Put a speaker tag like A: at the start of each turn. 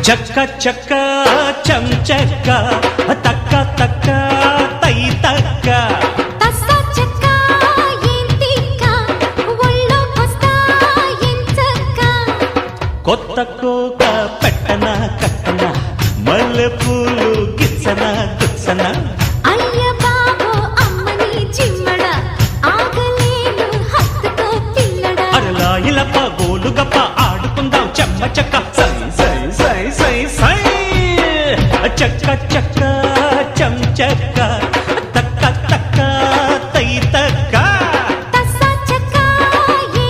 A: చక్క చక్క చం చక్క తక్క తక్క తై తక్క కొత్త కోక పెట్టన కట్టన మల్లె పూలు గిచ్చన గుచ్చన
B: అయ్య బాబో అమ్మని చిమ్మడ ఆగలేను హత్తుకో పిల్లడ
A: అరలా ఇలప గోలుగప్ప ఆడుకుందాం చెమ్మ చెక్క